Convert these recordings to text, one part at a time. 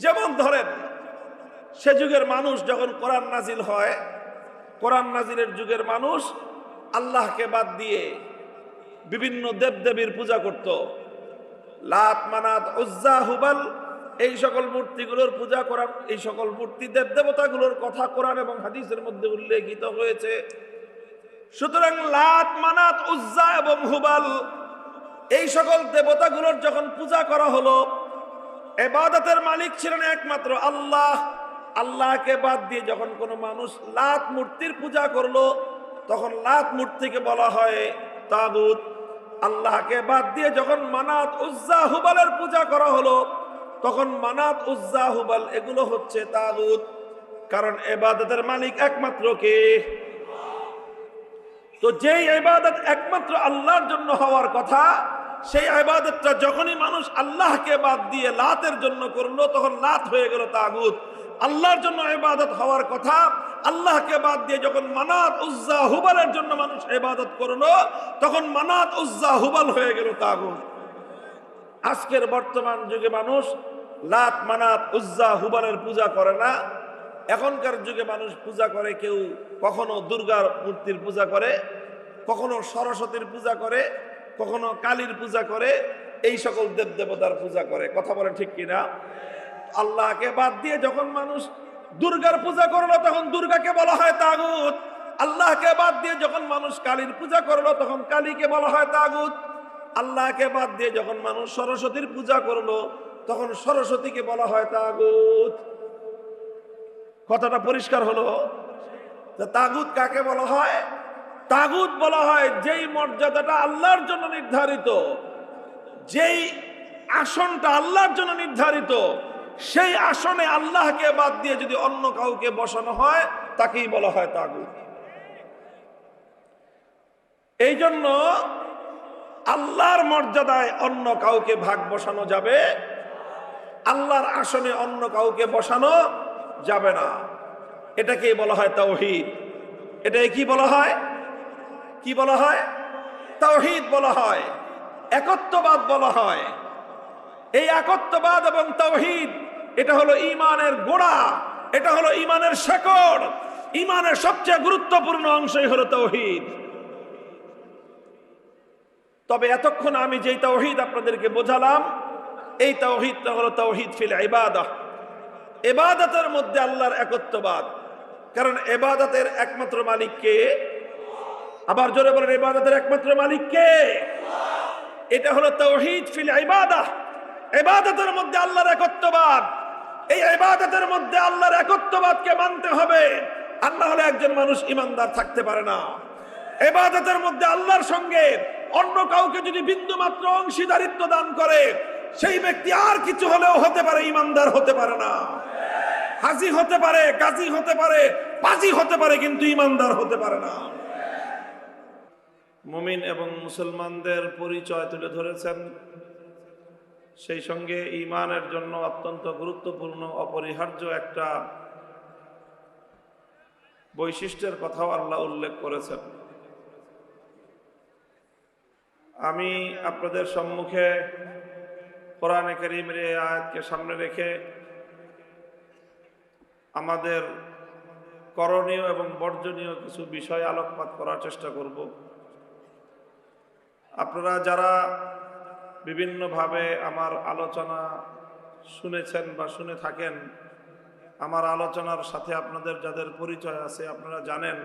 যেমন ধরেন, সে যুগের মানুষ যখন কোরআন নাজিল হয়, কোরআন নাজিলের যুগের মানুষ আল্লাহকে বাদ দিয়ে বিভিন্ন দেবদেবীর পূজা করত। লাত, মানাত, উজ্জা, হুবাল, এই সকল মূর্তিগুলোর পূজা করার, এই সকল মূর্তি দেবদেবতাগুলোর কথা কোরআন এবং হাদিসের মধ্যে উল্লেখিত হয়েছে। সুতরাং লাত, মানাত, উজ্জা এবং হুবাল এই সকল দেবতাগুলোর যখন পূজা করা হলো, ইবাদতের মালিক ছিলেন একমাত্র আল্লাহ। আল্লাহকে বাদ দিয়ে যখন কোনো মানুষ লাত মূর্তির পূজা করলো, তখন লাত মূর্তিকে বলা হয় তাগুত। আল্লাহকে বাদ দিয়ে যখন মানাত, উজ্জা, হুবালের পূজা করা হলো, তখন মানাত, উজ্জা, হুবাল এগুলো হচ্ছে তাগুত। কারণ ইবাদতের মালিক একমাত্র কে? তো যেই ইবাদত একমাত্র আল্লাহর জন্য হওয়ার কথা, সেই ইবাদতটা যখনই মানুষ আল্লাহকে বাদ দিয়ে লাতের জন্য করলো, তখন লাত হয়ে গেল তাগুত। আল্লাহর জন্য ইবাদত হওয়ার কথা, আল্লাহকে বাদ দিয়ে যখন মানাত, উজ্জা, হুবালের জন্য মানুষ ইবাদত করলো, তখন মানাত, উজ্জা, হুবাল হয়ে গেল তাগুত। আজকের বর্তমান যুগে মানুষ লাত, মানাত, উজ্জা, হুবালের পূজা করে না। এখনকার যুগে মানুষ পূজা করে, কেউ কখনো দুর্গার মূর্তির পূজা করে, কখনো সরস্বতীর পূজা করে, কখনো কালীর পূজা করে, এই সকল দেব দেবতার পূজা করে। কথা বলে ঠিক কিনা? আল্লাহকে বাদ দিয়ে যখন মানুষ দুর্গার পূজা করলো, তখন দুর্গাকে বলা হয় তাগুত। আল্লাহকে বাদ দিয়ে যখন মানুষ কালীর পূজা করলো, তখন কালীকে বলা হয় তাগুত। আল্লাহকে বাদ দিয়ে যখন মানুষ সরস্বতীর পূজা করলো, তখন সরস্বতীকে বলা হয় তাগুত। কথাটা পরিষ্কার হলো? তাগুত কাকে বলা হয়? তাগুত বলা হয় যেই মর্যাদাটা আল্লাহর জন্য নির্ধারিত, যেই আসনটা আল্লাহর জন্য নির্ধারিত, সেই আসনে আল্লাহকে বাদ দিয়ে যদি অন্য কাউকে বসানো হয়, তাকেই বলা হয় তাগুত। এই জন্য আল্লাহর মর্যাদায় অন্য কাউকে ভাগ বসানো যাবে, আল্লাহর আসনে অন্য কাউকে বসানো যাবে না। এটাকেই বলা হয় তাওহীদ। এটাকে কি বলা হয়? কি বলা হয়? তাওহীদ বলা হয়, একত্ববাদ বলা হয়। এই একত্ববাদ এবং তাওহীদ, এটা হলো ঈমানের গোড়া, এটা হলো ঈমানের শেকড়। ঈমানের সবচেয়ে গুরুত্বপূর্ণ অংশই হলো তাওহীদ। তবে এতক্ষণ আমি যেই তাওহীদ আপনাদেরকে বোঝালাম, এই তাওহীদটা হলো তাওহীদ ফিল ইবাদাহ। ইবাদতের মধ্যে আল্লাহর একত্ববাদ। কারণ ইবাদতের একমাত্র মালিক কে? আবার জোরে বলেন, ইবাদতের একমাত্র মালিক কে? এটা হলো তাওহীদ ফিল ইবাদাহ। ইবাদতের মধ্যে আল্লাহর একত্ববাদ। এই ইবাদতের মধ্যে আল্লাহর একত্ববাদকে মানতে হবে। আর না হলে একজন মানুষ ঈমানদার থাকতে পারে না। ইবাদতের মধ্যে আল্লাহর সঙ্গে অন্য কাউকে যদি বিন্দু মাত্র অংশীদারিত্ব দান করে, সেই ব্যক্তি আর কিছু হলেও হতে পারে, ঈমানদার হতে পারে না। হাজী হতে পারে, গাজী হতে পারে, পাজি হতে পারে, কিন্তু ঈমানদার হতে পারে না। মুমিন এবং মুসলমানদের পরিচয় তুলে ধরেছেন। সেই সঙ্গে ঈমানের জন্য অত্যন্ত গুরুত্বপূর্ণ, অপরিহার্য একটা বৈশিষ্ট্যের কথাও আল্লাহ উল্লেখ করেছেন। আমি আপনাদের সম্মুখে কোরআনে কারীমের এই আয়াতকে সামনে রেখে আমাদের করণীয় এবং বর্জনীয় কিছু বিষয় আলোকপাত করার চেষ্টা করব। আপনারা যারা বিভিন্নভাবে আমার আলোচনা শুনেছেন বা শুনে থাকেন, আমার আলোচনার সাথে আপনাদের যাদের পরিচয় আছে, আপনারা জানেন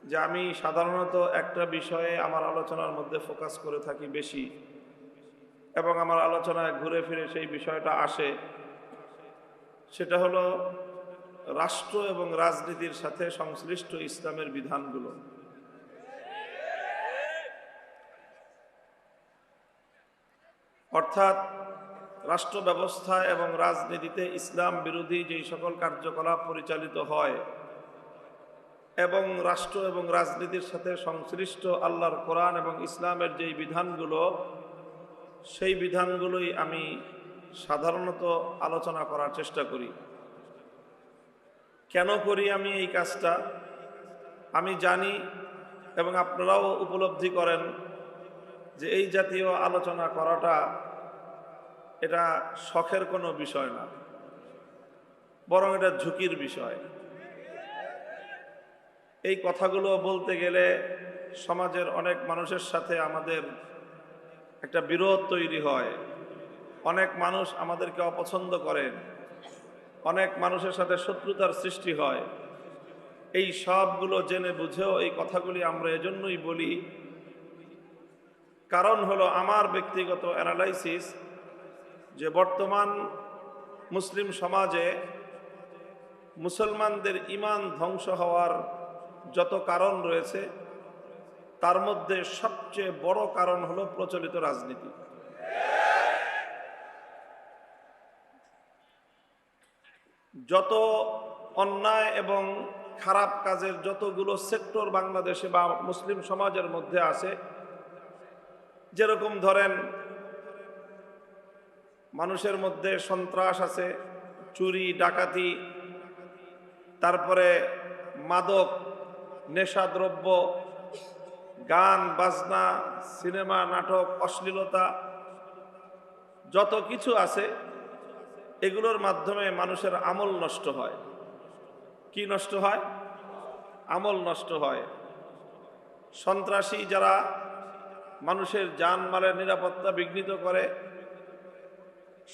যে আমি সাধারণত একটা বিষয়ে আমার আলোচনার মধ্যে ফোকাস করে থাকি বেশি, এবং আমার আলোচনায় ঘুরে ফিরে সেই বিষয়টা আসে। সেটা হলো রাষ্ট্র এবং রাজনীতির সাথে সংশ্লিষ্ট ইসলামের বিধানগুলো। অর্থাৎ রাষ্ট্র ব্যবস্থা এবং রাজনীতিতে ইসলাম বিরোধী যেই সকল কার্যকলাপ পরিচালিত হয়, এবং রাষ্ট্র এবং রাজনীতির সাথে সংশ্লিষ্ট আল্লাহর কোরআন এবং ইসলামের যেই বিধানগুলো, সেই বিধানগুলোই আমি সাধারণত আলোচনা করার চেষ্টা করি। কেন করি আমি এই কাজটা? আমি জানি এবং আপনারাও উপলব্ধি করেন যে এই জাতীয় আলোচনা করাটা এটা শখের কোনো বিষয় না, বরং এটা ঝুঁকির বিষয়। এই কথাগুলো বলতে গেলে সমাজের অনেক মানুষের সাথে আমাদের একটা বিরোধ তৈরি হয়, অনেক মানুষ আমাদেরকে অপছন্দ করেন, অনেক মানুষের সাথে শত্রুতার সৃষ্টি হয়। এই সবগুলো জেনে বুঝেও এই কথাগুলি আমরা এজন্যই বলি, কারণ হলো আমার ব্যক্তিগত অ্যানালাইসিস যে বর্তমান মুসলিম সমাজে মুসলমানদের ঈমান ধ্বংস হওয়ার যত কারণ রয়েছে তার মধ্যে সবচেয়ে বড় কারণ হলো প্রচলিত রাজনীতি। যত অন্যায় এবং খারাপ কাজের যতগুলো সেক্টর বাংলাদেশে বা মুসলিম সমাজের মধ্যে আছে, যেরকম ধরেন মানুষের মধ্যে সন্ত্রাস আছে, চুরি ডাকাতি, তারপরে মাদক, নেশাদ্রব্য, গান বাজনা, সিনেমা নাটক, অশ্লীলতা, যত কিছু আছে এগুলোর মাধ্যমে মানুষের আমল নষ্ট হয়। কি নষ্ট হয়? আমল নষ্ট হয়। সন্ত্রাসী যারা মানুষের জানমালের নিরাপত্তা বিঘ্নিত করে,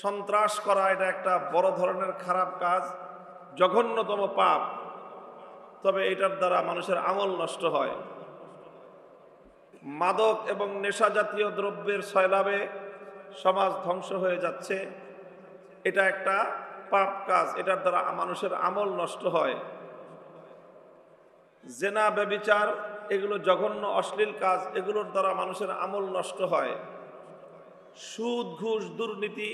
সন্ত্রাস করা এটা একটা বড় ধরনের খারাপ কাজ, জঘন্যতম পাপ, তবে এটার দ্বারা মানুষের আমল নষ্ট হয়। মাদক এবং নেশা জাতীয় দ্রব্যের সয়লাবে সমাজ ধ্বংস হয়ে যাচ্ছে, এটা একটা পাপ কাজ, এটার দ্বারা মানুষের আমল নষ্ট হয়। জেনা ব্যভিচার এগুলো জঘন্য অশ্লীল কাজ, এগুলোর দ্বারা মানুষের আমল নষ্ট হয়। সুদ ঘুষ দুর্নীতি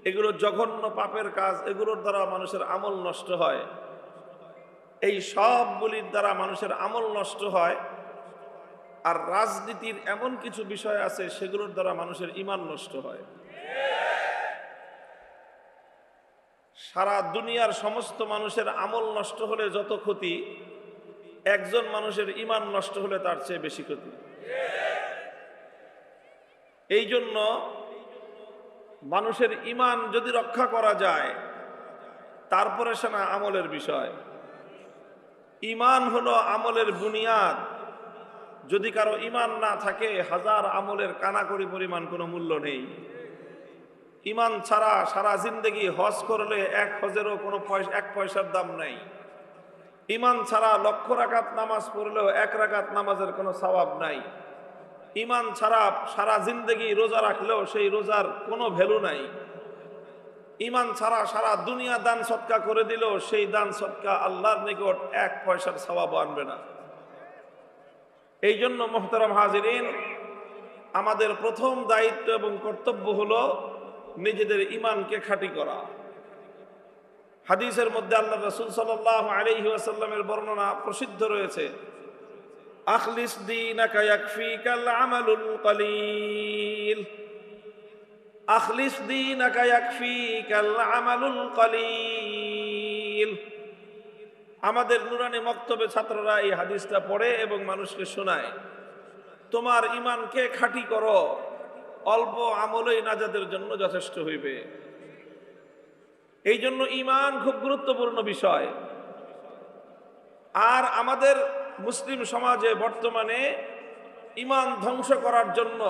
এগুলো জঘন্য পাপের কাজ, এগুলোর দ্বারা মানুষের আমল নষ্ট হয়। এই সবগুলির দ্বারা মানুষের আমল নষ্ট হয়। আর রাজনীতির এমন কিছু বিষয় আছে সেগুলোর দ্বারা মানুষের ঈমান নষ্ট হয়। সারা দুনিয়ার সমস্ত মানুষের আমল নষ্ট হলে যত ক্ষতি, একজন মানুষের ঈমান নষ্ট হলে তার চেয়ে বেশি ক্ষতি। এই জন্য মানুষের ঈমান যদি রক্ষা করা যায় তারপরে সে না আমলের বিষয়। ঈমান হলো আমলের বুনিয়াদ। যদি কারো ঈমান না থাকে, হাজার আমলের কানাকড়ি পরিমাণ কোনো মূল্য নেই। ঈমান ছাড়া সারা জিন্দেগি হজ করলে এক হজেরও কোনো এক পয়সার দাম নাই। ঈমান ছাড়া লক্ষ রাকাত নামাজ পড়লেও এক রাকাত নামাজের কোনো সওয়াব নাই। ঈমান ছাড়া সারা জিন্দেগি রোজা রাখলেও সেই রোজার কোনো ভ্যালু নাই। ঈমান ছাড়া সারা দুনিয়া দান সদকা করে দিলেও সেই দান সদকা আল্লাহর নিকট এক পয়সার সওয়াব আনবে না। এই জন্য মুহতারাম হাজিরিন, আমাদের প্রথম দায়িত্ব এবং কর্তব্য হলো নিজেদের ঈমানকে খাঁটি করা। হাদিসের মধ্যে আল্লাহ রাসূল সাল্লাল্লাহু আলাইহি ওয়াসাল্লামের বর্ণনা প্রসিদ্ধ রয়েছে, আখলিস দীনাকা ইয়াকফিকাল আমালুল কলিল, আখলিস দীনাকা ইয়াকফিকাল আমালুল কলিল। আমাদের নুরানি মক্তবে ছাত্ররা এই হাদিসটা পড়ে এবং মানুষকে শোনায়, তোমার ঈমানকে খাঁটি করো, অল্প আমলই নাজাতের জন্য যথেষ্ট হইবে। এই জন্য ঈমান খুব গুরুত্বপূর্ণ বিষয়। আর আমাদের মুসলিম সমাজে বর্তমানে ঈমান ধ্বংস করার জন্য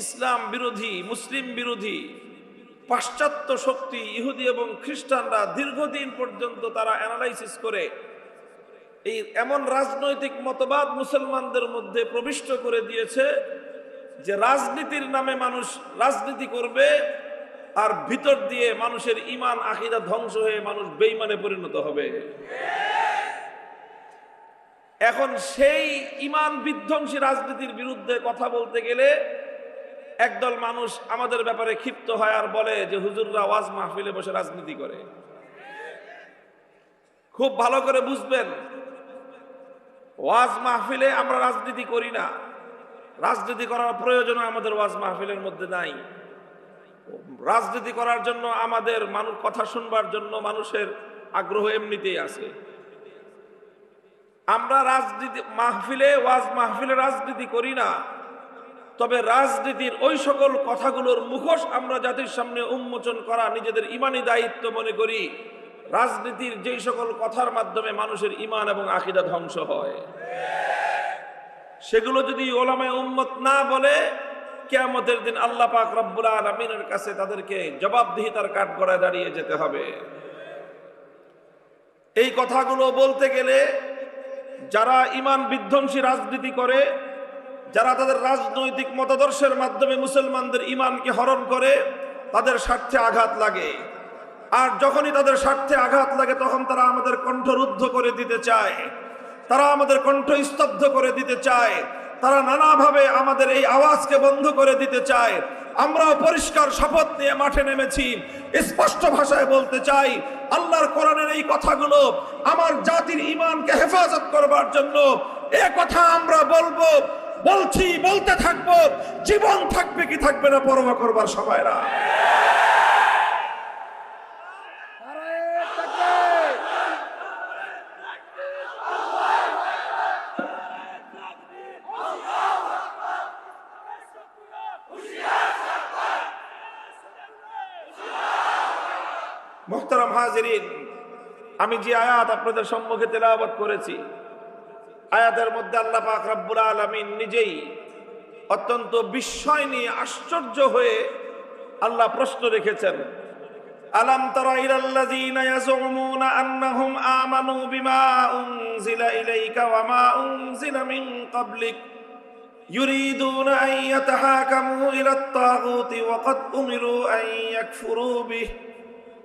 ইসলাম বিরোধী, মুসলিম বিরোধী পাশ্চাত্য শক্তি, ইহুদি এবং খ্রিস্টানরা দীর্ঘদিন পর্যন্ত তারা অ্যানালাইসিস করে এই এমন রাজনৈতিক মতবাদ মুসলমানদের মধ্যে প্রবিষ্ট করে দিয়েছে যে রাজনীতির নামে মানুষ রাজনীতি করবে, আর ভিতর দিয়ে মানুষের ঈমান আকীদা ধ্বংস হয়ে মানুষ বেঈমানে পরিণত হবে। এখন সেই ঈমান বিধ্বংসী রাজনীতির বিরুদ্ধে কথা বলতে গেলে একদল মানুষ আমাদের ব্যাপারে ক্ষিপ্ত হয় আর বলে যে হুজুররা ওয়াজ মাহফিলে বসে রাজনীতি করে। খুব ভালো করে বুঝবেন, ওয়াজ মাহফিলে আমরা রাজনীতি করি না। রাজনীতি করার প্রয়োজন আমাদের ওয়াজ মাহফিলের মধ্যে নাই। রাজনীতি করার জন্য আমাদের মানুষ কথা শুনবার জন্য মানুষের আগ্রহ এমনিতেই আছে। আমরা রাজনীতি মাহফিলে, ওয়াজ মাহফিলে রাজনীতি করি না, তবে রাজনীতির ওই সকল কথাগুলোর মুখোশ আমরা জাতির সামনে উন্মোচন করা নিজেদের ইমানি দায়িত্ব মনে করি। রাজনীতির যেই সকল কথার মাধ্যমে মানুষের ইমান এবং আকীদা ধ্বংস হয়, সেগুলো যদি ওলামায়ে উম্মত না বলে, কিয়ামতের দিন আল্লাহ পাক রব্বুল আলামিনের কাছে তাদেরকে জবাবদিহিতার কাঠগড়ায় দাঁড়িয়ে যেতে হবে। এই কথাগুলো বলতে গেলে যারা ইমান বিধ্বংসী রাজনীতি করে, যারা তাদের রাজনৈতিক মতাদর্শের মাধ্যমে মুসলমানদের ইমানকে হরণ করে, তাদের স্বার্থে আঘাত লাগে। আর যখনই তাদের স্বার্থে আঘাত লাগে তখন তারা আমাদের কণ্ঠরুদ্ধ করে দিতে চায়, তারা আমাদের কণ্ঠ স্তব্ধ করে দিতে চায়, তারা নানাভাবে আমাদের এই আওয়াজকে বন্ধ করে দিতে চায়। আমরাও পরিষ্কার শপথ নিয়ে মাঠে নেমেছি, স্পষ্ট ভাষায় বলতে চাই, আল্লাহর কোরআনের এই কথাগুলো আমার জাতির ঈমানকে হেফাজত করবার জন্য এ কথা আমরা বলবো, বলছি, বলতে থাকবো। জীবন থাকবে কি থাকবে না পরোয়া করবার সময় না। মুহতারাম হাজিরিন, আমি যে আয়াত আপনাদের সম্মুখে তেলাওয়াত করেছি, আয়াতের মধ্যে আল্লাহ পাক রব্বুল আলামিন নিজেই অত্যন্ত বিস্ময় নিয়ে আশ্চর্য হয়ে আল্লাহ প্রশ্ন রেখেছেন, আলাম তারা ইলাল্লাযীনা ইয়াজুমুনা আন্নাহুম আমানু বিমা উনজিলা ইলাইকা ওয়া মা উনজিলা মিন ক্বাবলিক ইউরিদুনা আন ইয়াতাহাকামু ইলাত তাগুতি ওয়া ক্বাদ উমিরু আন ইয়াকফুরু বিহি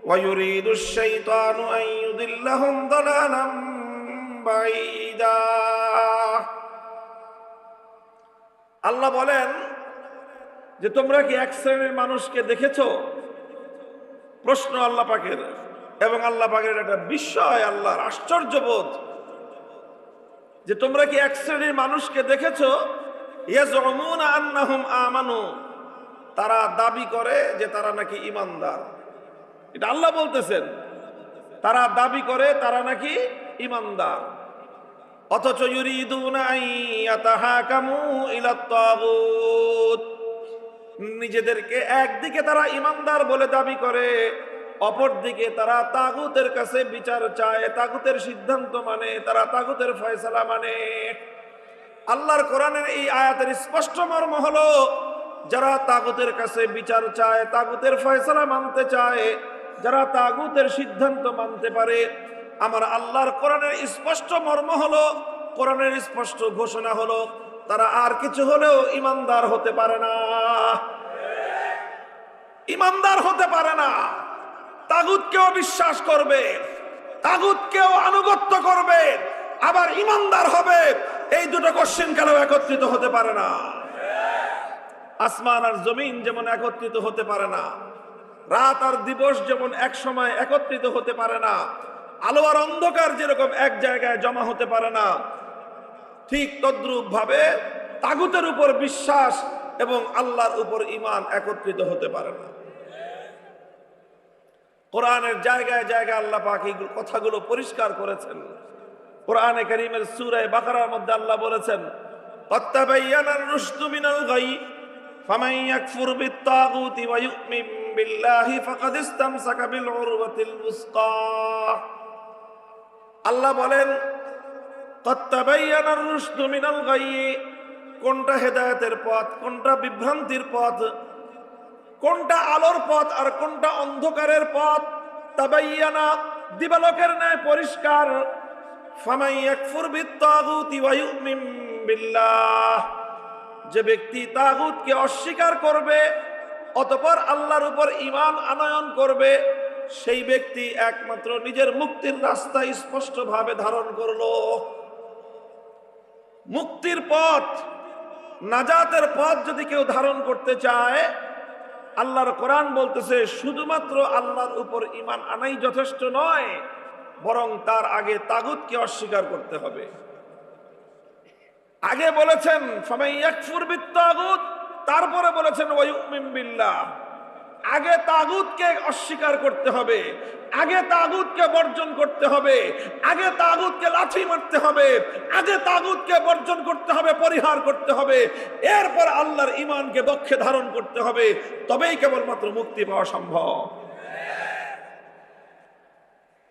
ওয়া ইউরিদুশ শাইতানু আন ইউদিল্লাহুম দালালাম বাঈদা। আল্লাহ বলেন যে তোমরা কি এক শ্রেণীর মানুষকে দেখেছো? প্রশ্ন আল্লাহ পাকের, এবং আল্লাহ পাকের একটা বিস্ময়, আল্লাহর আশ্চর্যবোধ যে তোমরা কি এক শ্রেণীর মানুষকে দেখেছো? ইয়াজউমুনা আন্নাহুম আমানু, তারা দাবি করে যে তারা নাকি ঈমানদার। এটা আল্লাহ বলতেছেন, তারা দাবি করে তারা নাকি ঈমানদার, অথচ ইউরিদুনা আন ইয়াতাহাকামু ইলাত তাগুত, নিজেদেরকে একদিকে তারা ঈমানদার বলে দাবি করে, অপরদিকে তারা তাগুতের কাছে বিচার চায়, তাগুতের সিদ্ধান্ত মানে, তারা তাগুতের ফয়সালা মানে। আল্লাহর কোরআনের এই আয়াতের স্পষ্ট মর্ম হলো, যারা তাগুতের কাছে বিচার চায়, তাগুতের ফয়সালা মানতে চায়, যারা তাগুতের সিদ্ধান্ত মানতে পারে, আমার আল্লাহর কোরআনের স্পষ্ট মর্ম হলো, কোরআনের স্পষ্ট ঘোষণা হলো, তারা আর কিছু হলেও ঈমানদার হতে পারে না, ঈমানদার হতে পারে না। তাগুতকেও বিশ্বাস করবে, তাগুতকেও আনুগত্য করবে, আবার ঈমানদার হবে, এই দুটো কশ্চিনকালেও একত্রিত হতে পারে না। আসমান আর জমিন যেমন একত্রিত হতে পারে না, রাত আর দিবস যেমন এক সময় একত্রিত হতে পারে না, আলো আর অন্ধকার যেরকম এক জায়গায় জমা হতে পারে না, ঠিক তদ্রূপ ভাবে তাগুতের উপর বিশ্বাস এবং আল্লাহর উপর ঈমান একত্রিত হতে পারে না। কোরআনের জায়গায় জায়গায় আল্লাহ পাক এই কথাগুলো পরিষ্কার করেছেন। কোরআনে কারীমের সূরা বাকারার মধ্যে আল্লাহ বলেছেন, ক্বাদ তাবায়্যানার রুশদু মিনাল গাই ফামান ইয়াকফুর বিত-তাগুতি ওয়া ইউমিন বিল্লাহি ফাকাদ ইসতামসাকা বিল উরওয়াতিল উসকা। আল্লাহ বলেন, ক্বাদ তাবায়্যানার রুশদু মিনাল গাই, কোনটা হেদায়েতের পথ, কোনটা বিভ্রান্তির পথ, কোনটা আলোর পথ আর কোনটা অন্ধকারের পথ, তাবায়্যানা, দিবালোকের ন্যায় পরিষ্কার। ফামান ইয়াকফুর বিত-তাগুতি ওয়া ইউমিন বিল্লাহ, যে ব্যক্তি তাগুতকে অস্বীকার করবে অতঃপর আল্লাহর উপর ঈমান আনয়ন করবে, সেই ব্যক্তি একমাত্র নিজের মুক্তির রাস্তা স্পষ্টভাবে ধারণ করলো। মুক্তির পথ, নাজাতের পথ যদি কেউ ধারণ করতে চায়, আল্লাহর কোরআন বলতেছে শুধুমাত্র আল্লাহর উপর ঈমান আনাই যথেষ্ট নয়, বরং তার আগে তাগুতকে অস্বীকার করতে হবে। আগে বলেছেন ফামান ইয়াকফুর বিত-তাগুত, তারপরে বলেছেন ওয়া ইউমিন বিল্লাহ। আগে তাগুতকে অস্বীকার করতে হবে, আগে তাগুতকে বর্জন করতে হবে, আগে তাগুতকে লাঠি মারতে হবে, আগে তাগুতকে বর্জন করতে হবে, পরিহার করতে হবে, এরপর আল্লাহর ঈমানকে বক্ষে ধারণ করতে হবে, তবেই কেবলমাত্র মুক্তি পাওয়া সম্ভব।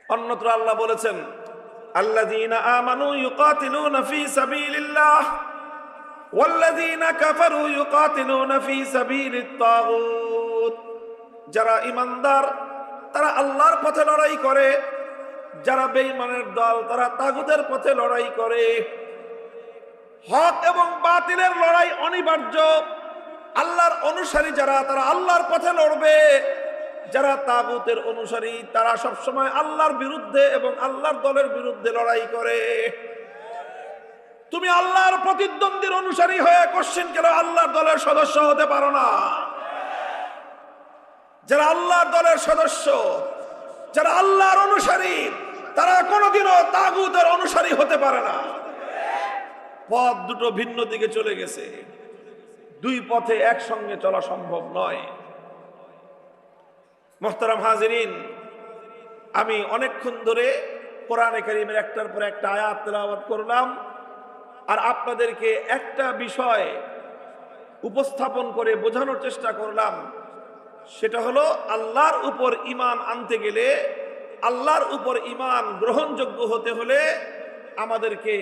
অন্যত্র আল্লাহ বলেছেন, আল্লাযীনা আমানু ইউকাতিলুনা ফী সাবিলিল্লাহ ওয়াল্লাযীনা কাফারু ইউকাতিলুনা ফী সাবিলিত তাগুত। যারা ঈমানদার তারা আল্লাহর পথে লড়াই করে, যারা বেঈমানের দল তারা তাগুতের পথে লড়াই করে। হক এবং বাতিলের লড়াই অনিবার্য। আল্লাহর অনুসারী যারা তারা আল্লাহর পথে লড়বে, যারা তাগুতের অনুসারী তারা সবসময় আল্লাহর বিরুদ্ধে এবং আল্লাহর দলের বিরুদ্ধে লড়াই করে। তুমি আল্লাহর প্রতিদ্বন্দ্বীর অনুসারী হয়ে কোশ্চিন কেন আল্লাহর দলের সদস্য হতে পারো না? যারা আল্লাহর দলের সদস্য, যারা আল্লাহর অনুসারী, তারা কোনোদিনও তাগুতের অনুসারী হতে পারে না। পথ দুটো ভিন্ন দিকে চলে গেছে, দুই পথে একসঙ্গে চলা সম্ভব নয়। মুহতারাম হাজিরিন, আমি অনেকক্ষণ ধরে কোরআনে কারীমের একটার পর একটা আয়াত তেলাওয়াত করলাম, আর আপনাদেরকে একটা বিষয় উপস্থাপন করে বোঝানোর চেষ্টা করলাম। সেটা হলো আল্লাহর উপর ঈমান আনতে গেলে, আল্লাহর উপর ঈমান গ্রহণযোগ্য হতে হলে আমাদেরকে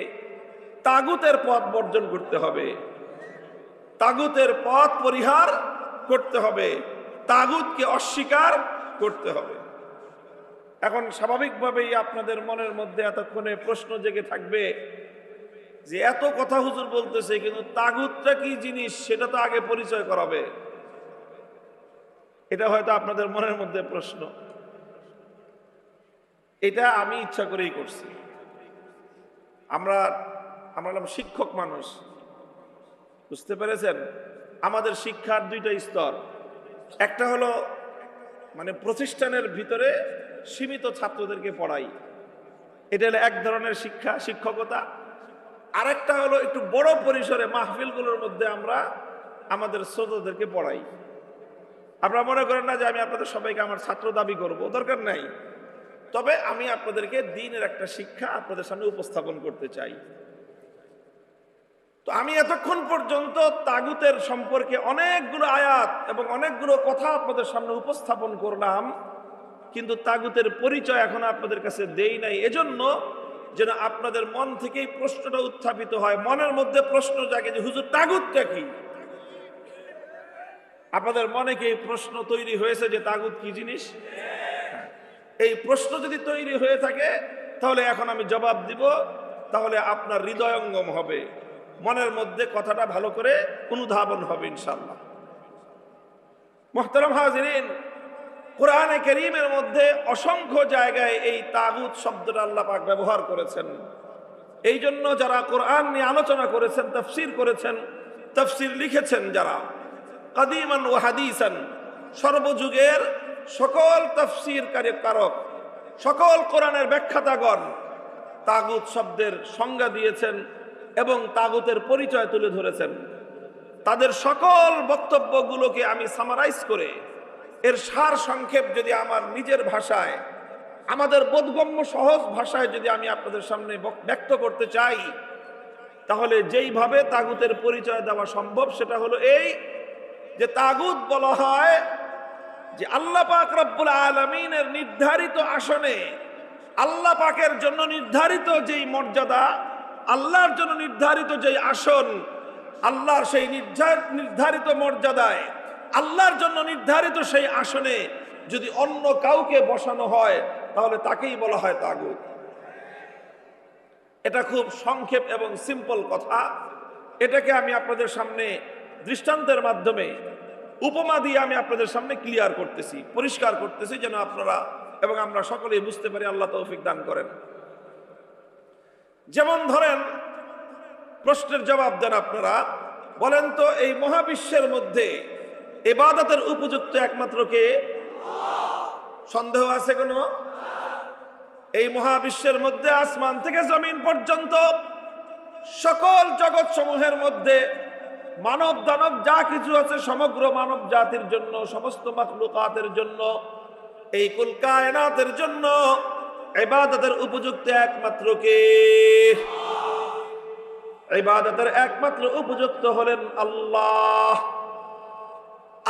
তাগুতের পথ বর্জন করতে হবে, তাগুতের পথ পরিহার করতে হবে, তাগুতকে অস্বীকার করতে হবে। এখন স্বাভাবিকভাবেই আপনাদের মনের মধ্যে এতক্ষণে প্রশ্ন জেগে থাকবে যে এত কথা হুজুর বলতেছে, কিন্তু তাগুতটা কি জিনিস সেটা তো আগে পরিচয় করাবে। এটা হয়তো আপনাদের মনের মধ্যে প্রশ্ন। এটা আমি ইচ্ছা করেই করছি। আমরা শিক্ষক মানুষ, বুঝতে পেরেছেন? আমাদের শিক্ষার দুইটা স্তর। একটা হলো মানে প্রতিষ্ঠানের ভিতরে সীমিত ছাত্রদেরকে পড়াই, এটা হলো এক ধরনের শিক্ষা, শিক্ষকতা। আরেকটা হলো একটু বড় পরিসরে মাহফিলগুলোর মধ্যে আমরা আমাদের শ্রোতাদেরকে পড়াই। আপনারা মনে করেন না যে আমি আপনাদের সবাইকে আমার ছাত্র দাবি করব, দরকার নাই। তবে আমি আপনাদেরকে দ্বীনের একটা শিক্ষা আপনাদের সামনে উপস্থাপন করতে চাই। তো আমি এতক্ষণ পর্যন্ত তাগুতের সম্পর্কে অনেকগুলো আয়াত এবং অনেকগুলো কথা আপনাদের সামনে উপস্থাপন করলাম, কিন্তু তাগুতের পরিচয় এখন আপনাদের কাছে দেই নাই, এজন্য যেন আপনাদের মন থেকেই প্রশ্নটা উত্থাপিত হয়, মনের মধ্যে প্রশ্ন জাগে যে হুজুর তাগুতটা কি? আপনাদের মনে কি প্রশ্ন তৈরি হয়েছে যে তাগুত কি জিনিস? এই প্রশ্ন যদি তৈরি হয়ে থাকে তাহলে এখন আমি জবাব দিব, তাহলে আপনার হৃদয়ঙ্গম হবে, মনের মধ্যে কথাটা ভালো করে অনুধাবন হবে ইনশাআল্লাহ। মুহতারাম হাজিরিন, কোরআনে কারীমের মধ্যে অসংখ্য জায়গায় এই তাগুত শব্দটা আল্লাহ পাক ব্যবহার করেছেন। এই জন্য যারা কোরআন নিয়ে আলোচনা করেছেন, তাফসীর করেছেন, তাফসীর লিখেছেন, যারা কাদিমান ওয়া হাদিসান, সর্বযুগের সকল তাফসীর কারক, সকল কোরআনের ব্যাখ্যাতাগণ তাগুত শব্দের সংজ্ঞা দিয়েছেন এবং তাগুতের পরিচয় তুলে ধরেছেন। তাদের সকল বক্তব্যগুলোকে আমি সামারাইজ করে এর সার সংক্ষেপ যদি আমার নিজের ভাষায়, আমাদের বোধগম্য সহজ ভাষায় যদি আমি আপনাদের সামনে ব্যক্ত করতে চাই, তাহলে যেইভাবে তাগুতের পরিচয় দেওয়া সম্ভব সেটা হলো এই যে তাগুত বলা হয় যে আল্লাহ পাক রব্বুল আলামিনের নির্ধারিত আসনে, আল্লাহ পাকের জন্য নির্ধারিত যেই মর্যাদা, আল্লাহর জন্য নির্ধারিত যেই আসন, আল্লাহর সেই নির্ধারিত মর্যাদায়, আল্লাহর জন্য নির্ধারিত সেই আসনে যদি অন্য কাউকে বসানো হয় তাহলে তাকেই বলা হয় তাগুত। এটা খুব সংক্ষেপ এবং সিম্পল কথা। এটাকে আমি আপনাদের সামনে দৃষ্টান্তের মাধ্যমে, উপমা দিয়ে আমি আপনাদের সামনে ক্লিয়ার করতেছি, পরিষ্কার করতেছি, যেন আপনারা এবং আমরা সকলেই বুঝতে পারি। আল্লাহ তৌফিক দান করেন। যেমন ধরেন, প্রশ্নের জবাব দেন আপনারা, বলেন তো এই মহাবিশ্বের মধ্যে ইবাদতের উপযুক্ত একমাত্র কে? সন্দেহ আছে কোনো? এই মহাবিশ্বের মধ্যে আসমান থেকে জমিন পর্যন্ত সকল জগৎ সমূহের মধ্যে মানব দানব যা কিছু আছে সমগ্র মানব জাতির জন্য, সমস্ত মাখলুকাতের জন্য, এই কুল কায়নাতের জন্য ইবাদতের উপযুক্ত একমাত্র কে? ইবাদতের একমাত্র উপযুক্ত হলেন আল্লাহ।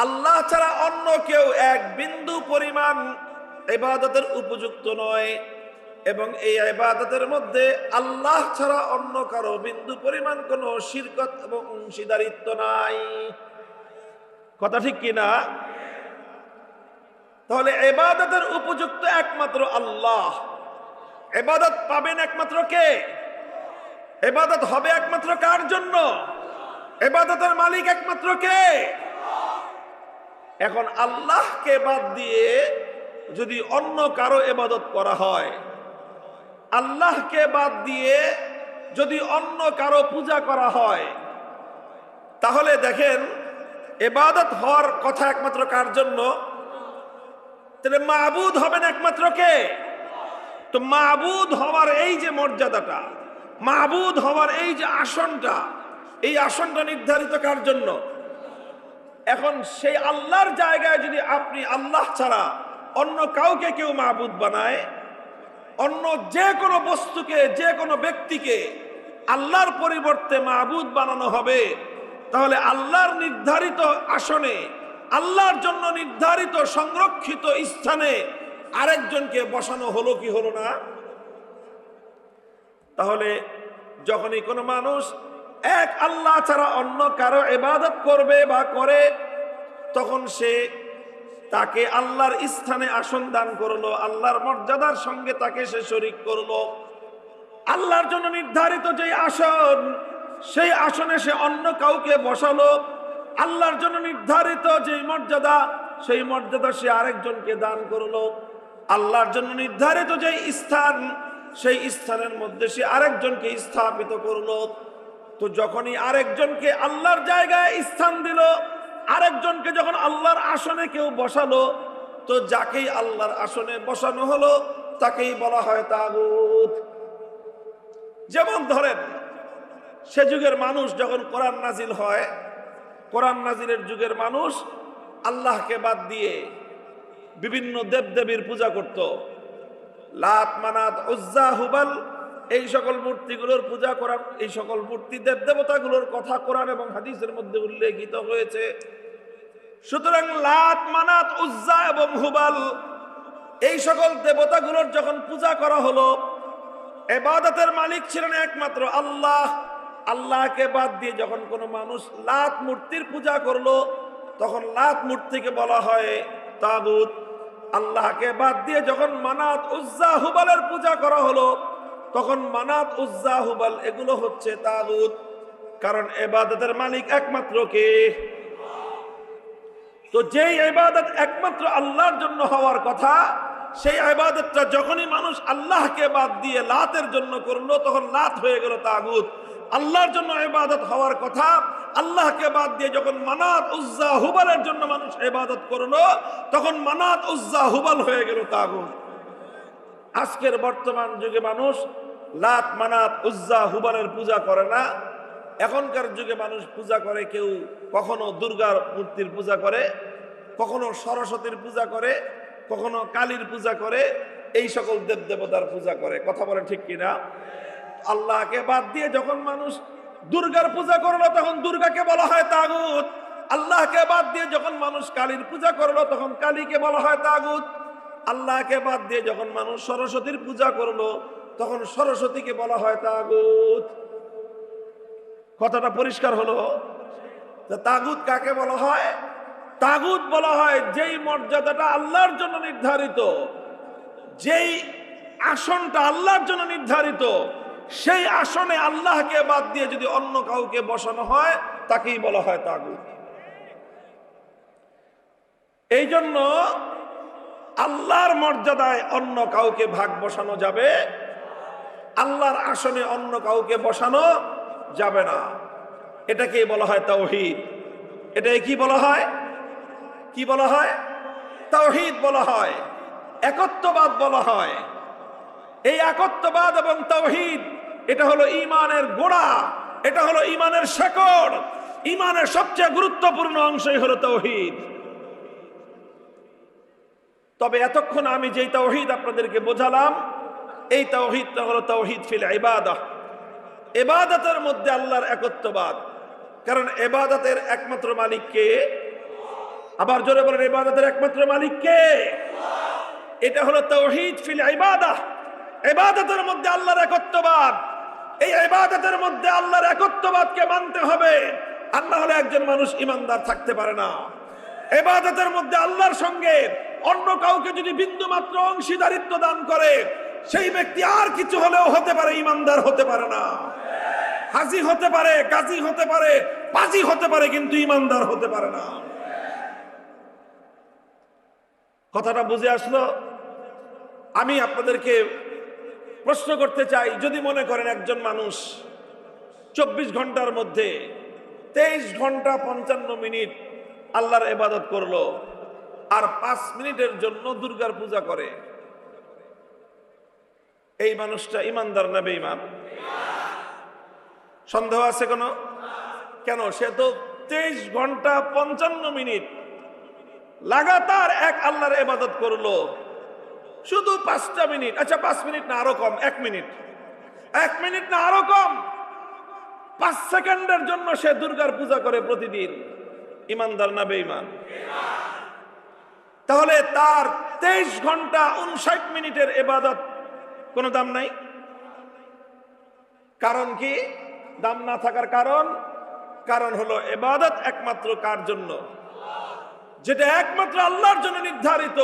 আল্লাহ ছাড়া অন্য কেউ এক বিন্দু পরিমাণ ইবাদতের উপযুক্ত নয়, এবং এই ইবাদতের মধ্যে আল্লাহ ছাড়া অন্য কারো বিন্দু পরিমাণ কোনো শিরকত এবং অংশীদারিত্ব নাই। কথা ঠিক কিনা? তাহলে ইবাদতের উপযুক্ত একমাত্র আল্লাহ। ইবাদত পাবেন একমাত্র কে? ইবাদত হবে একমাত্র কার জন্য? ইবাদতের মালিক একমাত্র কে? এখন আল্লাহকে বাদ দিয়ে যদি অন্য কারো ইবাদত করা হয়, আল্লাহকে বাদ দিয়ে যদি অন্য কারো পূজা করা হয়, তাহলে দেখেন ইবাদত হওয়ার কথা একমাত্র কার জন্য? তাহলে মাবুদ হবেন একমাত্র কে? তো মাবুদ হওয়ার এই যে মর্যাদাটা, মাবুদ হওয়ার এই যে আসনটা, এই আসনটা নির্ধারিত কার জন্য? এখন সেই আল্লাহর জায়গায় যদি আপনি আল্লাহ ছাড়া অন্য কাউকে কেউ মাবুদ বানায়, অন্য যে কোনো বস্তুকে, যে কোনো ব্যক্তিকে আল্লাহর পরিবর্তে মাবুদ বানানো হবে, তাহলে আল্লাহর নির্ধারিত আসনে, আল্লাহর জন্য নির্ধারিত সংরক্ষিত স্থানে আরেকজনকে বসানো হলো কি হলো না? তাহলে যখনই কোনো মানুষ এক আল্লাহ ছাড়া অন্য কারো ইবাদত করবে বা করে, তখন সে তাকে আল্লাহর স্থানে আসন দান করলো, আল্লাহর মর্যাদার সঙ্গে তাকে সে শরীক করলো। আল্লাহর জন্য নির্ধারিত যে আসন, সেই আসনে সে অন্য কাউকে বসালো। আল্লাহর জন্য নির্ধারিত যে মর্যাদা, সেই মর্যাদা সে আরেকজনকে দান করলো। আল্লাহর জন্য নির্ধারিত যে স্থান, সেই স্থানের মধ্যে সে আরেকজনকে স্থাপিত করলো। তো যখনই আরেকজনকে আল্লাহর জায়গায় স্থান দিল, আরেকজনকে যখন আল্লাহর আসনে কেউ বসালো, তো যাকেই আল্লাহর আসনে বসানো হলো তাকেই বলা হয় তাগুত। যেমন ধরেন, সে যুগের মানুষ যখন কোরআন নাজিল হয়, কোরআন নাজিলের যুগের মানুষ আল্লাহকে বাদ দিয়ে বিভিন্ন দেবদেবীর পূজা করত। লাত, মানাত, উজ্জা, হুবাল, এই সকল মূর্তিগুলোর পূজা করার, এই সকল মূর্তি দেবদেবতাগুলোর কথা কোরআন এবং হাদিসের মধ্যে উল্লেখিত হয়েছে। সুতরাং লাত, মানাত, উজ্জা এবং হুবাল, এই সকল দেবতাগুলোর যখন পূজা করা হলো, ইবাদতের মালিক ছিলেন একমাত্র আল্লাহ। আল্লাহকে বাদ দিয়ে যখন কোনো মানুষ লাত মূর্তির পূজা করলো, তখন লাত মূর্তিকে বলা হয় তাগুত। আল্লাহকে বাদ দিয়ে যখন মানাত, উজ্জা, হুবালের পূজা করা হলো, তখন মানাত, উজ্জা, হুবাল এগুলো হচ্ছে তাগুত। কারণ ইবাদতের মালিক একমাত্র কে? তো যেই ইবাদত একমাত্র আল্লাহর জন্য হওয়ার কথা, সেই ইবাদতটা যখনই মানুষ আল্লাহকে বাদ দিয়ে লাতের জন্য করলো, তখন লাত হয়ে গেল তাগুত। আল্লাহর জন্য ইবাদত হওয়ার কথা, আল্লাহকে বাদ দিয়ে যখন মানাত, উজ্জা, হুবালের জন্য মানুষ ইবাদত করলো, তখন মানাত, উজ্জা, হুবাল হয়ে গেল তাগুত। আজকের বর্তমান যুগে মানুষ লাত, মানাত, উজ্জা, হুবালের পূজা করে না। এখনকার যুগে মানুষ পূজা করে, কেউ কখনো দুর্গার মূর্তির পূজা করে, কখনো সরস্বতীর পূজা করে, কখনো কালীর পূজা করে, এই সকল দেব দেবতার পূজা করে। কথা বলে ঠিক কিনা? আল্লাহকে বাদ দিয়ে যখন মানুষ দুর্গার পূজা করলো, তখন দুর্গাকে বলা হয় তাগুত। আল্লাহকে বাদ দিয়ে যখন মানুষ কালীর পূজা করলো, তখন কালীকে বলা হয় তাগুত। আল্লাহকে বাদ দিয়ে যখন মানুষ সরস্বতীর পূজা করলো, তখন সরস্বতীকে বলা হয় তাগুত। কথাটা পরিষ্কার হলো? তাগুত কাকে বলা হয়? তাগুত বলা হয় যেই মর্যাদাটা আল্লাহর জন্য নির্ধারিত, যেই আসনটা আল্লাহর জন্য নির্ধারিত, সেই আসনে আল্লাহকে বাদ দিয়ে যদি অন্য কাউকে বসানো হয়, তাকেই বলা হয় তাগুত। এই জন্য আল্লাহর মর্যাদায় অন্য কাউকে ভাগ বসানো যাবে, আল্লাহর আসনে অন্য কাউকে বসানো যাবে না। এটাকেই বলা হয় তাওহীদ। এটাকে কি বলা হয়? কি বলা হয়? তাওহীদ বলা হয়, একত্ববাদ বলা হয়। এই একত্ববাদ এবং তাওহীদ, এটা হলো ঈমানের গোড়া, এটা হলো ঈমানের শেকড়। ঈমানের সবচেয়ে গুরুত্বপূর্ণ অংশই হলো তাওহীদ। তবে এতক্ষণ আমি যেই তাওহীদ আপনাদেরকে বোঝালাম, এই তাওহীদটা হলো তাওহীদ ফিল ইবাদাহ। ইবাদতের মধ্যে আল্লাহর একত্ববাদ। কারণ ইবাদতের একমাত্র মালিক কে? আবার জোরে বলেন, ইবাদতের একমাত্র মালিক কে? এটা হলো তাওহীদ ফিল ইবাদাহ। ইবাদতের মধ্যে আল্লাহর একত্ববাদ। এই ইবাদতের মধ্যে আল্লাহর একত্ববাদকে মানতে হবে। আর না হলে একজন মানুষ ঈমানদার থাকতে পারে না। ইবাদতের মধ্যে আল্লাহর সঙ্গে অন্য কাউকে যদি বিন্দু মাত্র অংশীদারিত্ব দান করে, সেই ব্যক্তি আর কিছু হলেও হতে পারে, ঈমানদার হতে পারে না। হাজী হতে পারে, গাজী হতে পারে, পাজি হতে পারে, কিন্তু ঈমানদার হতে পারে না। কথাটা বুঝে আসলো? আমি আপনাদেরকে প্রশ্ন করতে চাই, যদি মনে করেন একজন মানুষ 24 ঘন্টার মধ্যে 23 ঘন্টা 55 মিনিট আল্লাহর ইবাদত করলো, আর 5 মিনিটের জন্য দুর্গার পূজা করে, এই মানুষটা ঈমানদার না বেঈমান? সন্দেহ আছে কোনো? কেন? সে তো 23 ঘন্টা 55 মিনিট লাগাতার এক আল্লাহর ইবাদত করলো, শুধু 5টা মিনিট, আচ্ছা 5 মিনিট না আরো কম, 1 মিনিট, 1 মিনিট না আরো কম, 5 সেকেন্ডের জন্য সে দুর্গার পূজা করে প্রতিদিন, ঈমানদার না বেঈমান? তাহলে তার 23 ঘন্টা 59 মিনিটের ইবাদত কোনো দাম নাই। কারণ কি? দাম না থাকার কারণ হলো ইবাদত একমাত্র কার জন্য? যেটা একমাত্র আল্লাহর জন্য নির্ধারিত।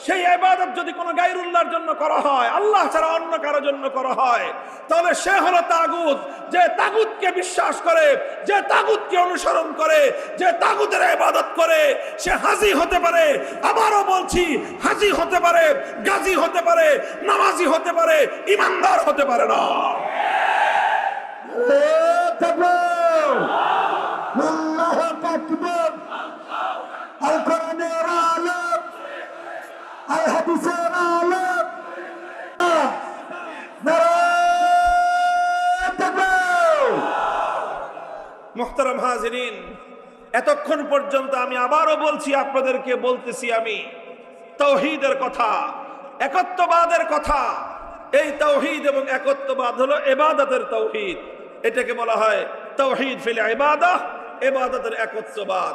সেই ইবাদত যদি কোনো গায়রুল্লাহর জন্য করা হয়, আল্লাহ ছাড়া অন্য কারোর জন্য করা হয়, তাহলে সে হলো তাগুত। যে তাগুতকে বিশ্বাস করে, যে তাগুতকে অনুসরণ করে, যে তাগুতের ইবাদত করে, সে হাজী হতে পারে, আবারও বলছি হাজী হতে পারে, গাজী হতে পারে, নামাজি হতে পারে, ঈমানদার হতে পারে না। আল কোরআনের আলোক, আল হাদিসের আলোক, মুহতারাম হাজিরিন, এতক্ষণ পর্যন্ত আমি আবারও বলছি, আপনাদেরকে বলতেছি আমি তাওহীদের কথা, একত্ববাদের কথা। এই তাওহীদ এবং একত্ববাদ হলো ইবাদতের তাওহীদ। এটাকে বলা হয় তাওহীদ ফিল ইবাদাহ, ইবাদতের একত্ববাদ।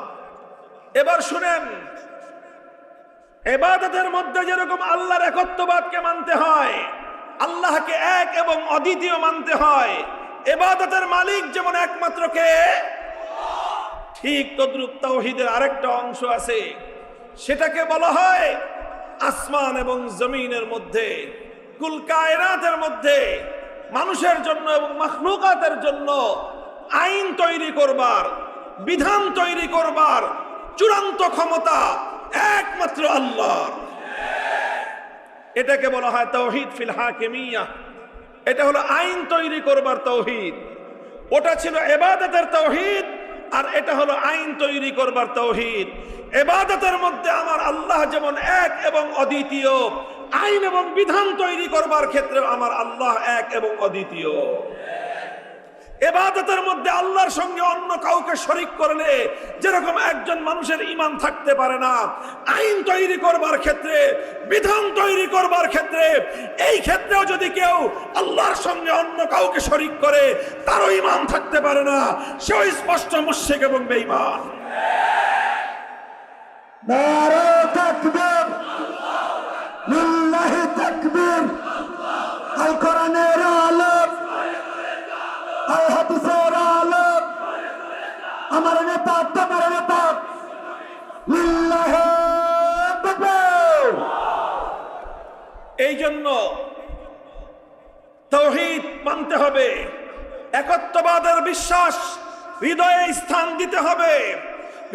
এবার শুনেন, ইবাদতের মধ্যে যেরকম আল্লাহর একত্ববাদকে মানতে হয়, আল্লাহকে এক এবং অদ্বিতীয় মানতে হয়, ইবাদতের মালিক যেমন একমাত্র কে, ঠিক তদ্রূপ তাওহীদের আরেকটা অংশ আছে, সেটাকে বলা হয় আসমান এবং জমিনের মধ্যে, কুল কায়নাতের মধ্যে মানুষের জন্য এবং মাখলুকাতের জন্য আইন তৈরি করবার, বিধান তৈরি করবার চূড়ান্ত ক্ষমতা একমাত্র আল্লাহর। এটাকে বলা হয় তাওহীদ ফিল হাকিমিয়াহ। এটা হলো আইন তৈরি করবার তাওহীদ। ওটা ছিল ইবাদতের তাওহীদ, আর এটা হলো আইন তৈরি করবার তাওহীদ। ইবাদতের মধ্যে আমার আল্লাহ যেমন এক এবং অদ্বিতীয়, আইন এবং বিধান তৈরি করবার ক্ষেত্রে আমার আল্লাহ এক এবং অদ্বিতীয়। ইবাদতের মধ্যে আল্লাহর সঙ্গে অন্য কাউকে শরীক করলে যেরকম একজন মানুষের ঈমান থাকতে পারে না, আইন তৈরি করবার ক্ষেত্রে, বিধান তৈরি করবার ক্ষেত্রে, এই ক্ষেত্রেও যদি কেউ আল্লাহর সঙ্গে অন্য কাউকে শরীক করে, তারও ঈমান থাকতে পারে না, সেও স্পষ্ট মুশরিক এবং বেঈমান। নারে তাকবীর, লিল্লাহি তাকবীর, আল কোরআনের আলোক, আল হাদিসের আলোক, আমার নেতা তোমার নেতা, লিল্লাহি তাকবীর। এই জন্য তাওহীদ মানতে হবে, একত্ববাদের বিশ্বাস হৃদয়ে স্থান দিতে হবে,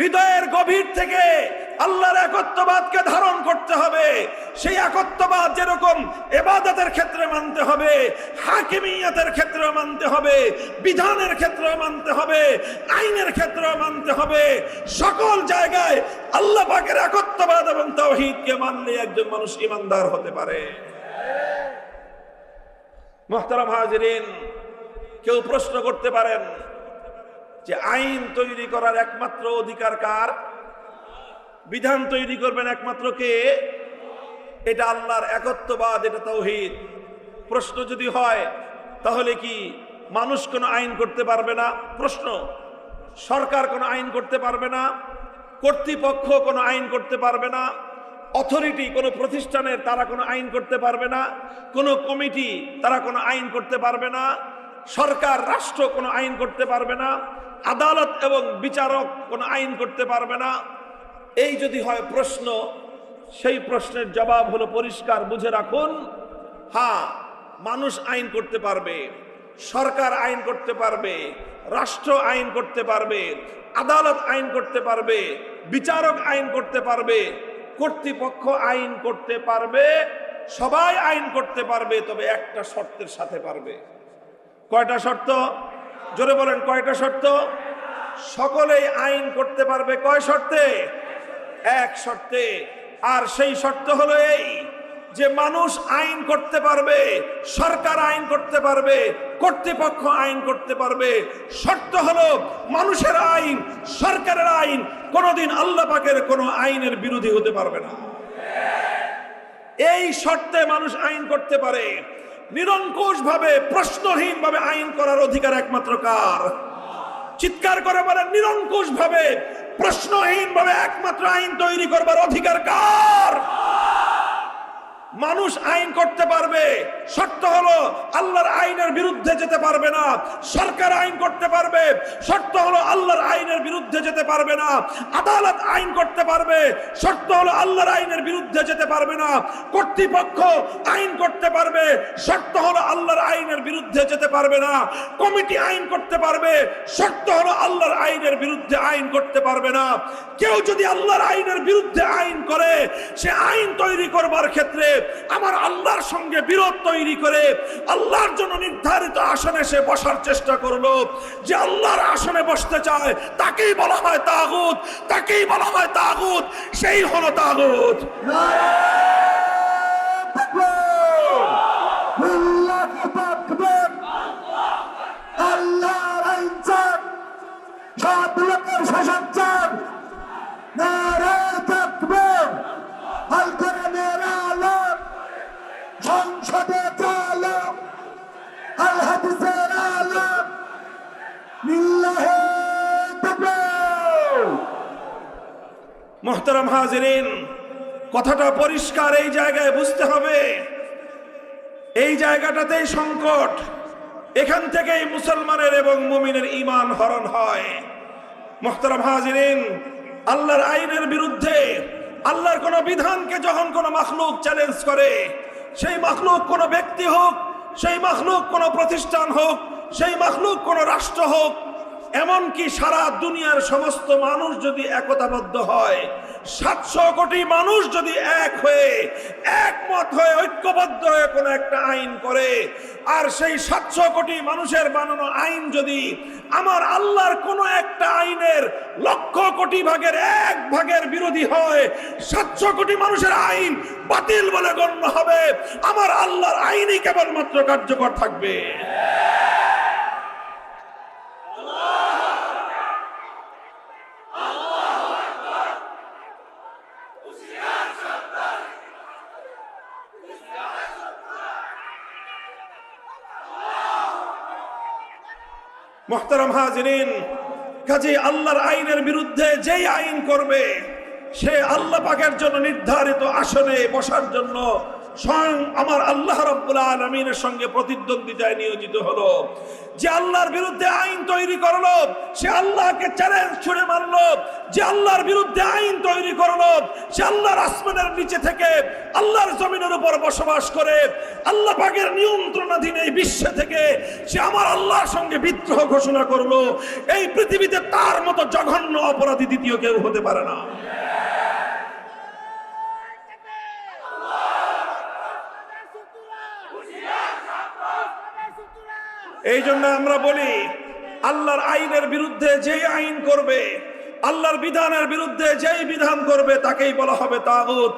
হৃদয়ের গভীর থেকে আল্লাহর একত্ববাদকে ধারণ করতে হবে। সেই একত্ববাদ যেরকম ইবাদতের ক্ষেত্রে মানতে হবে, হাকিমিয়াতের ক্ষেত্রে মানতে হবে, বিধানের ক্ষেত্রে মানতে হবে, আইনের ক্ষেত্রে মানতে হবে। সকল জায়গায় আল্লাহ পাকের একত্ববাদ এবং তাওহীদকে মানলে একজন মানুষ ঈমানদার হতে পারে। মুহতারাম হাজিরিন, কেউ প্রশ্ন করতে পারেন, যে আইন তৈরি করার একমাত্র অধিকার কার? বিধান তৈরি করবেন একমাত্র কে? এটা আল্লাহর একত্ববাদ, এটা তাওহীদ। প্রশ্ন যদি হয় তাহলে কি মানুষ কোনো আইন করতে পারবে না? প্রশ্ন। সরকার কোনো আইন করতে পারবে না? কর্তৃপক্ষ কোনো আইন করতে পারবে না? অথরিটি কোনো প্রতিষ্ঠানের তারা কোনো আইন করতে পারবে না? কোনো কমিটি তারা কোনো আইন করতে পারবে না? সরকার রাষ্ট্র কোনো আইন করতে পারবে না? আদালত এবং বিচারক কোনো আইন করতে পারবে না? এই যদি হয় প্রশ্ন, সেই প্রশ্নের জবাব হলো পরিষ্কার, বুঝে রাখুন। হ্যাঁ, মানুষ আইন করতে পারবে, সরকার আইন করতে পারবে, রাষ্ট্র আইন করতে পারবে, আদালত আইন করতে পারবে, বিচারক আইন করতে পারবে, কর্তৃপক্ষ আইন করতে পারবে, সবাই আইন করতে পারবে, তবে একটা শর্তের সাথে পারবে। কয়টা শর্ত? জোরে বলেন, কয়টা শর্ত? সকলেই আইন করতে পারবে কয় শর্তে? এক শর্তে। আর সেই শর্ত হলো এই যে মানুষ আইন করতে পারবে, সরকার আইন করতে পারবে, কর্তৃপক্ষ আইন করতে পারবে। শর্ত হলো মানুষের আইন, সরকারের আইন কোনোদিন আল্লাহ পাকের কোনো আইনের বিরোধী হতে পারবে না। এই শর্তে মানুষ আইন করতে পারে। নিরঙ্কুশ ভাবে, প্রশ্নহীন ভাবে আইন করার অধিকার একমাত্র কার? চিৎকার করে বলেন, নিরঙ্কুশ ভাবে, প্রশ্নহীন ভাবে একমাত্র আইন তৈরি করবার অধিকার কার? মানুষ আইন করতে পারবে, শর্ত হলো আল্লাহর আইনের বিরুদ্ধে যেতে পারবে না। সরকার আইন করতে পারবে, শর্ত হলো আল্লাহর আইনের বিরুদ্ধে যেতে পারবে না। আদালত আইন করতে পারবে, শর্ত হলো আল্লাহর আইনের বিরুদ্ধে যেতে পারবে না। কর্তৃপক্ষ আইন করতে পারবে, শর্ত হলো আল্লাহর আইনের বিরুদ্ধে যেতে পারবে না। কমিটি আইন করতে পারবে, শর্ত হলো আল্লাহর আইনের বিরুদ্ধে আইন করতে পারবে না। কেউ যদি আল্লাহর আইনের বিরুদ্ধে আইন করে, সে আইন তৈরি করবার ক্ষেত্রে আমার আল্লাহর সঙ্গে বিরোধ তৈরি করে আল্লাহর জন্য নির্ধারিত আসনে সে বসার চেষ্টা করলো। যে আল্লাহর আসনে বসতে চায় তাকেই বলা হয় তাগুত, তাকেই বলা হয় তাগুত, সেই হলো তাগুত। আল্লাহর আইন চান, সব লোকের শাসন চান। নারে তাকবীর, আল কোরআনের আলম, সংসদে আলম, আল হাদিসের আলম, লিল্লাহি তাকবীর। মুহতারাম হাজিরিন, কথাটা পরিষ্কার এই জায়গায় বুঝতে হবে। এই জায়গাটাতেই সংকট, এখান থেকেই মুসলমানের এবং মুমিনের ঈমান হরণ হয়। মুহতারাম হাজিরিন, আল্লাহর আইনের বিরুদ্ধে, আল্লাহর কোন বিধানকে যখন কোন মাখলুক চ্যালেঞ্জ করে, সেই মাখলুক কোন ব্যক্তি হোক, সেই মাখলুক কোন প্রতিষ্ঠান হোক, সেই মাখলুক কোন রাষ্ট্র হোক, এমনকি সারা দুনিয়ার সমস্ত মানুষ যদি একতাবদ্ধ হয়, 700 কোটি মানুষ যদি এক হয়ে, একমত হয়ে, ঐক্যবদ্ধ হয়ে কোন একটা আইন করে, আর সেই 700 কোটি মানুষের বানানো আইন যদি আমার আল্লাহর কোন একটা আইনের 1,00,000 কোটি ভাগের 1 ভাগের বিরোধী হয়, 700 কোটি মানুষের আইন বাতিল বলে গণ্য হবে। আমার আল্লাহর আইনই কেবলমাত্র কার্যকর থাকবে। মুহতারাম হাজিরিন, কাজে আল্লাহর আইনের বিরুদ্ধে যেই আইন করবে, সে আল্লাহ পাকের জন্য নির্ধারিত আসনে বসার জন্য স্বয়ং আমার আল্লাহ রাব্বুল আলামিনের সঙ্গে প্রতিদ্বন্দ্বিতায় নিয়োজিত হলো। যে আল্লাহর বিরুদ্ধে আইন তৈরি করলো, সে আল্লাহকে চ্যালেঞ্জ ছুড়ে মারলো। যে আল্লাহর বিরুদ্ধে আইন তৈরি করলো, সে আল্লাহর আসমানের নিচে থেকে আল্লাহর জমিনের উপর বসবাস করে আল্লাহ পাকের নিয়ন্ত্রণাধীন এই বিশ্বে থেকে সে আমার আল্লাহর সঙ্গে বিদ্রোহ ঘোষণা করলো। এই পৃথিবীতে তার মতো জঘন্য অপরাধী দ্বিতীয় কেউ হতে পারে না। এই জন্য আমরা বলি, আল্লাহর আইনের বিরুদ্ধে যে আইন করবে, আল্লাহর বিধানের বিরুদ্ধে যেই বিধান করবে তাকেই বলা হবে তাগুত।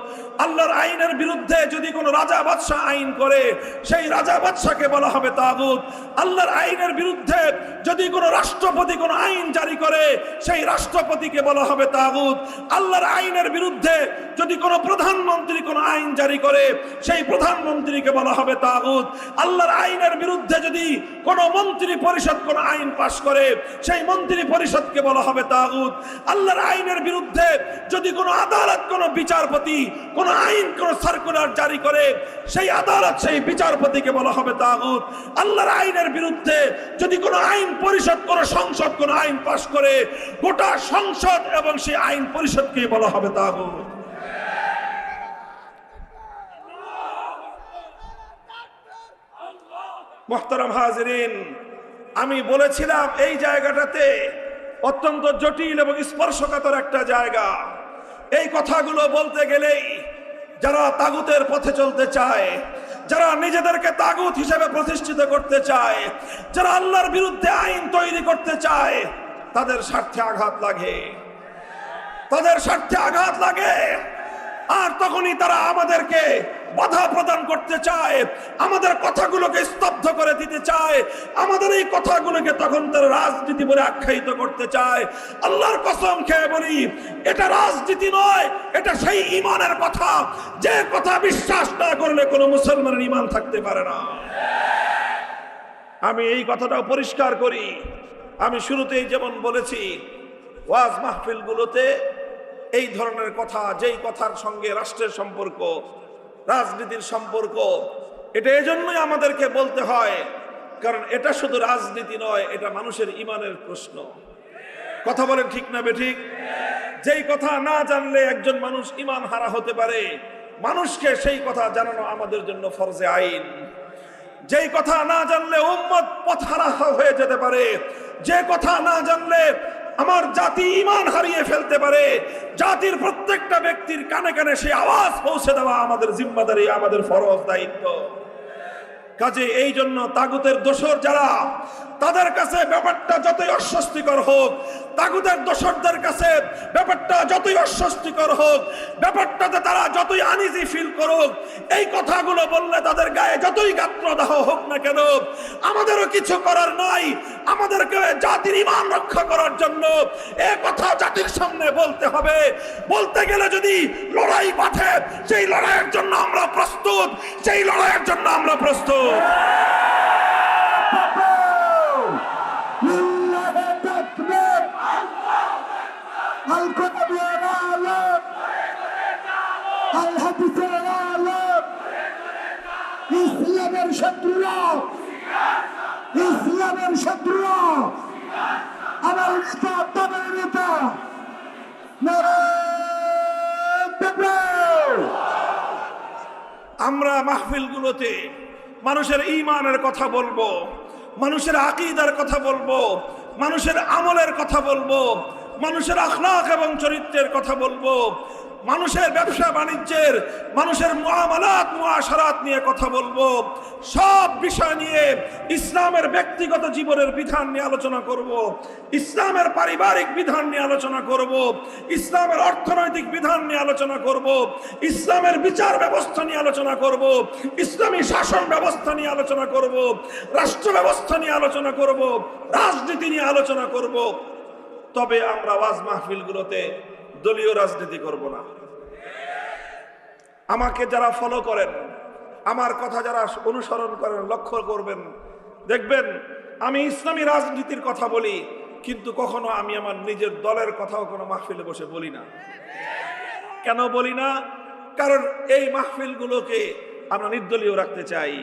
আল্লাহর আইনের বিরুদ্ধে যদি কোনো রাজা বাদশাহ আইন করে সেই রাজা বাদশাকে বলা হবে তাগুত। আল্লাহর আইনের বিরুদ্ধে যদি কোনো রাষ্ট্রপতি কোনো আইন জারি করে সেই রাষ্ট্রপতিকে বলা হবে তাগুত। আল্লাহর আইনের বিরুদ্ধে যদি কোনো প্রধানমন্ত্রী কোনো আইন জারি করে সেই প্রধানমন্ত্রীকে বলা হবে তাগুত। আল্লাহর আইনের বিরুদ্ধে যদি কোনো মন্ত্রী পরিষদ কোনো আইন পাশ করে সেই মন্ত্রী পরিষদকে বলা হবে তাগুত। আল্লাহর আইনের বিরুদ্ধে যদি কোনো আদালত কোনো বিচারপতি কোনো আইন কোনো সার্কুলার জারি করে সেই আদালত সেই বিচারপতিকে বলা হবে তাগুত। আল্লাহর আইনের বিরুদ্ধে যদি কোনো আইন পরিষদ কোনো সংসদ কোনো আইন পাশ করে গোটা সংসদ এবং সেই আইন পরিষদকে বলা হবে তাগুত। মুহতারাম হাজিরিন, আমি বলেছিলাম এই জায়গাটাতে অত্যন্ত জটিল এবং স্পর্শকাতর একটা জায়গা। এই কথাগুলো বলতে গেলেই যারা তাগুতের পথে চলতে চায়, যারা নিজেদেরকে তাগুত হিসেবে প্রতিষ্ঠিত করতে চায়, যারা আল্লাহর বিরুদ্ধে আইন তৈরি করতে চায়, তাদের স্বার্থে আঘাত লাগে, তাদের স্বার্থে আঘাত লাগে। আর তখনই তারা আমাদেরকে বাধা প্রদান করতে চায়, আমাদের কথাগুলোকে স্তব্ধ করে দিতে চায়, আমাদের এই কথাগুলোকে তখন তারা রাজনীতি বলে আখ্যায়িত করতে চায়। আল্লাহর কসম খেয়ে বলি, এটা রাজনীতি নয়, এটা সেই ঈমানের কথা যে কথা বিশ্বাস না করলে কোনো মুসলমানের ঈমান থাকতে পারে না। আমি এই কথাটাও পরিষ্কার করি, আমি শুরুতেই যেমন বলেছি ওয়াজ মাহফিলগুলোতে এই ধরনের কথা, যেই কথার সঙ্গে রাষ্ট্রের সম্পর্ক, রাজনীতির সম্পর্ক, এটা এজন্যই আমাদেরকে বলতে হয় কারণ এটা শুধু রাজনীতি নয়, এটা মানুষের ঈমানের প্রশ্ন। কথা বলেন ঠিক না বেঠিক? যেই কথা না জানলে একজন মানুষ ঈমান হারা হতে পারে, মানুষকে সেই কথা জানানো আমাদের জন্য ফরজে আইন। যেই কথা না জানলে উম্মত পথহারা হয়ে যেতে পারে, যে কথা না জানলে আমার জাতি ঈমান হারিয়ে ফেলতে পারে, জাতির প্রত্যেকটা ব্যক্তির কানে কানে সেই আওয়াজ পৌঁছে দেওয়া আমাদের জিম্মাদারি, আমাদের ফরজ দায়িত্ব। কাজে এই জন্য তাগুতের দোসর যারা, তাদের কাছে ব্যাপারটা যতই অস্বস্তিকর হোক, তাগুতের দোসরদের কাছে ব্যাপারটা যতই অস্বস্তিকর হোক, ব্যাপারটাতে তারা যতই আনইজি ফিল করুক, এই কথাগুলো বললে তাদের গায়ে যতই গাত্রদাহ হোক না কেন, আমাদেরও কিছু করার নাই। আমাদেরকে জাতির ঈমান রক্ষা করার জন্য এই কথা জাতির সামনে বলতে হবে। বলতে গেলে যদি লড়াই বাঁধে, সেই লড়াইয়ের জন্য আমরা প্রস্তুত, সেই লড়াইয়ের জন্য আমরা প্রস্তুত। ইসলামের শত্রুরা, ইসলামের শত্রুরা, আমার নেতা, তাদের নেতা, আমরা মাহফিলগুলোতে মানুষের ঈমানের কথা বলবো, মানুষের আকীদার কথা বলবো, মানুষের আমলের কথা বলবো, মানুষের আখলাক এবং চরিত্রের কথা বলবো, মানুষের ব্যবসা বাণিজ্যের, মানুষের মুআমালাত মুআশারাত নিয়ে কথা বলবো। সব বিষয় নিয়ে ইসলামের ব্যক্তিগত জীবনের বিধান নিয়ে আলোচনা করব, ইসলামের পারিবারিক বিধান নিয়ে আলোচনা করব, ইসলামের অর্থনৈতিক বিধান নিয়ে আলোচনা করব, ইসলামের বিচার ব্যবস্থা নিয়ে আলোচনা করব, ইসলামী শাসন ব্যবস্থা নিয়ে আলোচনা করব, রাষ্ট্র ব্যবস্থা নিয়ে আলোচনা করব, রাজনীতি নিয়ে আলোচনা করব। তবে আমরা ওয়াজ মাহফিলগুলোতে দলীয় রাজনীতি করব না। আমাকে যারা ফলো করেন, আমার কথা যারা অনুসরণ করেন, লক্ষ্য করবেন, দেখবেন আমি ইসলামী রাজনীতির কথা বলি, কিন্তু কখনো আমি আমার নিজের দলের কথাও কোনো মাহফিলে বসে বলি না। কেন বলি না? কারণ এই মাহফিলগুলোকে আমরা নির্দলীয় রাখতে চাই।